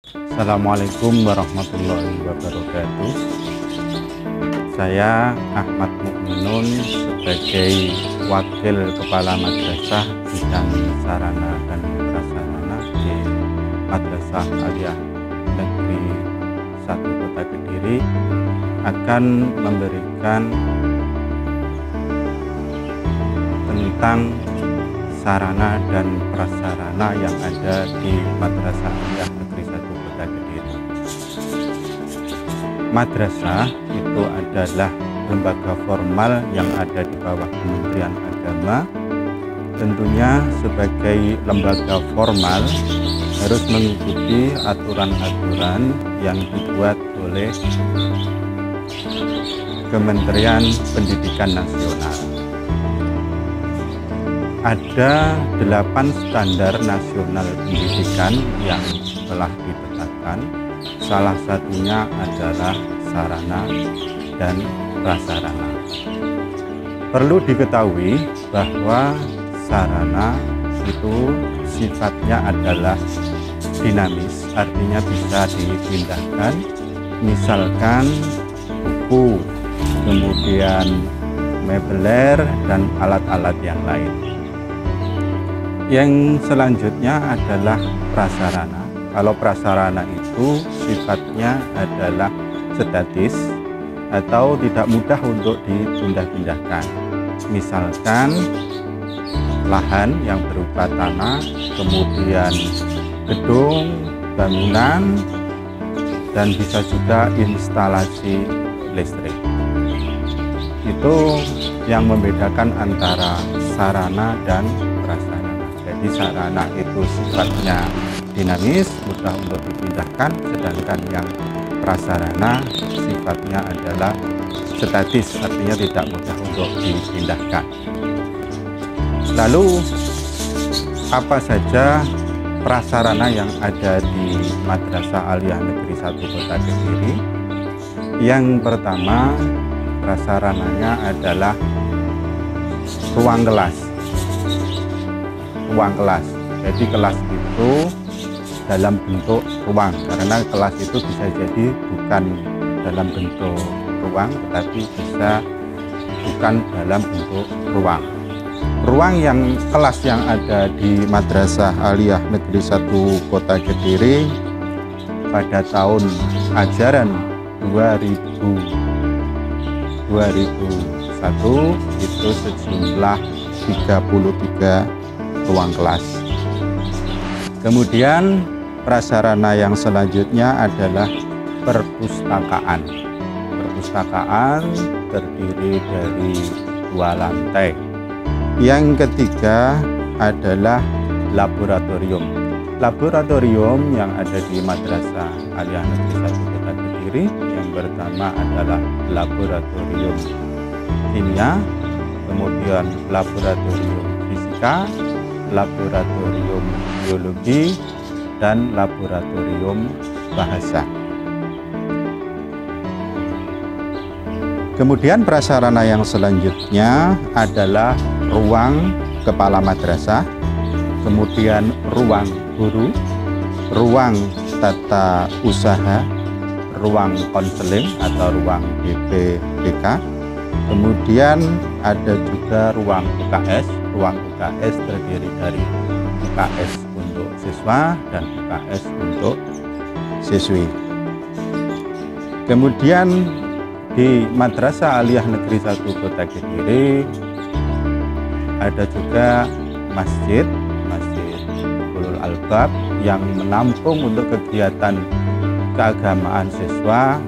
Assalamualaikum warahmatullahi wabarakatuh. Saya Ahmad Mukminun sebagai Wakil Kepala Madrasah Bidang Sarana dan Prasarana di Madrasah Aliyah Negeri 1 Kota Kediri akan memberikan tentang sarana dan prasarana yang ada di Madrasah Aliyah Negeri 1 Kota Kediri. Madrasah itu adalah lembaga formal yang ada di bawah Kementerian Agama. Tentunya sebagai lembaga formal harus mengikuti aturan-aturan yang dibuat oleh Kementerian Pendidikan Nasional. Ada 8 standar nasional pendidikan yang telah ditetapkan. Salah satunya adalah sarana dan prasarana. Perlu diketahui bahwa sarana itu sifatnya adalah dinamis, artinya bisa dipindahkan. Misalkan buku, kemudian mebeler, dan alat-alat yang lain. Yang selanjutnya adalah prasarana. Kalau prasarana itu sifatnya adalah statis atau tidak mudah untuk dipindah-pindahkan. Misalkan lahan yang berupa tanah, kemudian gedung, bangunan, dan bisa juga instalasi listrik. Itu yang membedakan antara sarana dan prasarana. Jadi sarana itu sifatnya dinamis, mudah untuk dipindahkan, sedangkan yang prasarana sifatnya adalah statis, artinya tidak mudah untuk dipindahkan. Lalu apa saja prasarana yang ada di Madrasah Aliyah Negeri 1 Kota Kediri? Yang pertama, prasarananya adalah ruang kelas. Ruang kelas. Jadi kelas itu dalam bentuk ruang, karena kelas itu bisa jadi bukan dalam bentuk ruang, tetapi bisa bukan dalam bentuk ruang. Ruang yang kelas yang ada di Madrasah Aliyah Negeri 1 Kota Kediri pada tahun ajaran 2000-2001 itu sejumlah 33 ruang kelas. Kemudian prasarana yang selanjutnya adalah perpustakaan. Perpustakaan terdiri dari 2 lantai. Yang ketiga adalah laboratorium. Laboratorium yang ada di Madrasah Aliyah Negeri 1 Kota Kediri yang pertama adalah laboratorium kimia, kemudian laboratorium fisika, laboratorium biologi, dan laboratorium bahasa. Kemudian prasarana yang selanjutnya adalah ruang kepala madrasah, kemudian ruang guru, ruang tata usaha, ruang konseling atau ruang DPDK, kemudian ada juga ruang UKS. Ruang UKS terdiri dari UKS untuk siswa dan UKS untuk siswi. Kemudian di Madrasah Aliyah Negeri 1 Kota Kediri ada juga Masjid Ulul Albab yang menampung untuk kegiatan keagamaan siswa,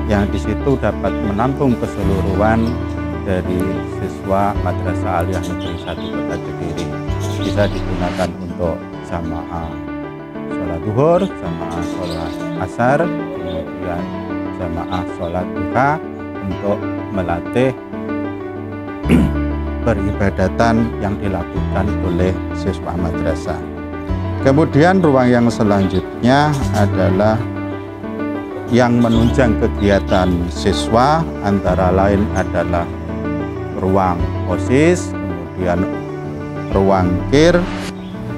yang di situ dapat menampung keseluruhan dari siswa Madrasah Aliyah Negeri 1 Kota Kediri. Bisa digunakan untuk jamaah sholat zuhur, jamaah sholat asar, kemudian jamaah sholat duha untuk melatih peribadatan yang dilakukan oleh siswa madrasah. Kemudian ruang yang selanjutnya adalah yang menunjang kegiatan siswa, antara lain adalah ruang OSIS, kemudian ruang KIR,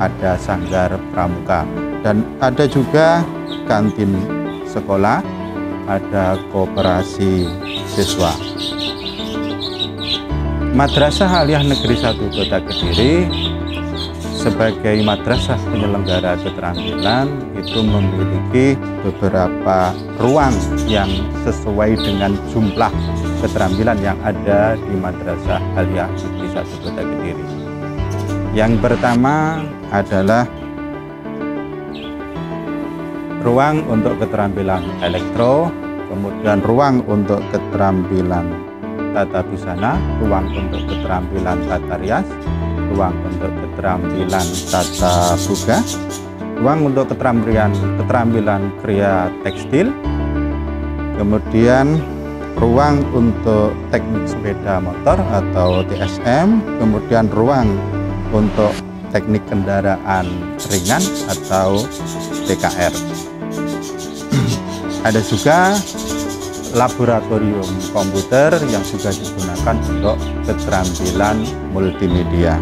ada sanggar pramuka, dan ada juga kantin sekolah, ada koperasi siswa. Madrasah Aliyah Negeri 1 Kota Kediri sebagai madrasah penyelenggara keterampilan itu memiliki beberapa ruang yang sesuai dengan jumlah keterampilan yang ada di Madrasah Aliyah Negeri 1 Kota Kediri. Yang pertama adalah ruang untuk keterampilan elektro, kemudian ruang untuk keterampilan tata busana, ruang untuk keterampilan tata rias, ruang untuk keterampilan tata buga, ruang untuk keterampilan kria tekstil, kemudian ruang untuk teknik sepeda motor atau TSM, kemudian ruang untuk teknik kendaraan ringan atau TKR. Ada juga laboratorium komputer yang juga digunakan untuk keterampilan multimedia.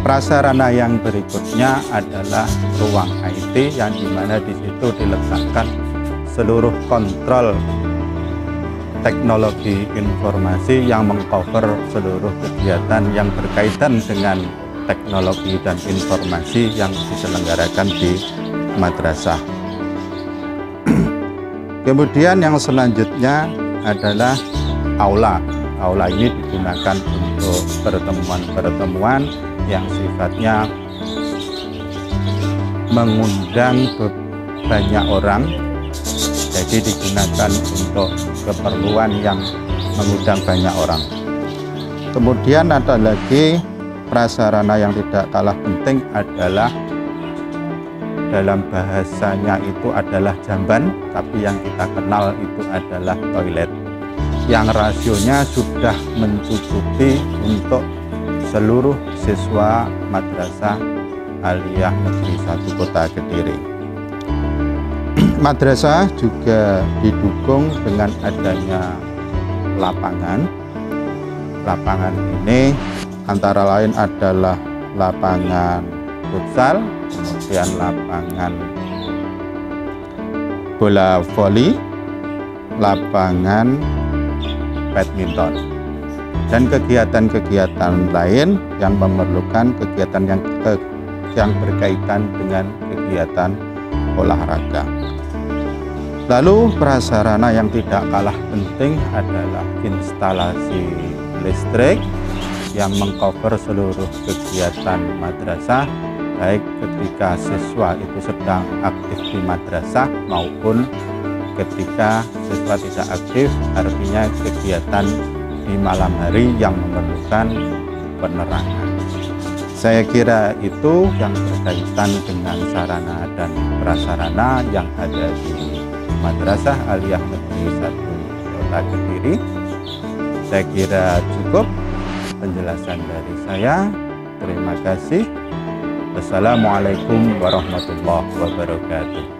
Prasarana yang berikutnya adalah ruang IT yang dimana di situ diletakkan seluruh kontrol teknologi informasi yang mengcover seluruh kegiatan yang berkaitan dengan teknologi dan informasi yang diselenggarakan di madrasah. Kemudian yang selanjutnya adalah aula. Aula ini digunakan untuk pertemuan-pertemuan yang sifatnya mengundang banyak orang. Jadi digunakan untuk keperluan yang mengundang banyak orang. Kemudian ada lagi prasarana yang tidak kalah penting adalah dalam bahasanya itu adalah jamban, tapi yang kita kenal itu adalah toilet yang rasionya sudah mencukupi untuk seluruh siswa Madrasah Aliyah Negeri 1 Kota Kediri. Madrasah juga didukung dengan adanya lapangan. Lapangan ini antara lain adalah lapangan futsal, kemudian lapangan bola voli, lapangan badminton, dan kegiatan-kegiatan lain yang memerlukan kegiatan yang berkaitan dengan kegiatan olahraga. Lalu prasarana yang tidak kalah penting adalah instalasi listrik yang mengcover seluruh kegiatan madrasah, baik ketika siswa itu sedang aktif di madrasah maupun ketika siswa tidak aktif, artinya kegiatan di malam hari yang memerlukan penerangan. Saya kira itu yang berkaitan dengan sarana dan prasarana yang ada di Madrasah Aliyah Negeri 1 Kota Kediri. Saya kira cukup penjelasan dari saya. Terima kasih. Wassalamualaikum warahmatullahi wabarakatuh.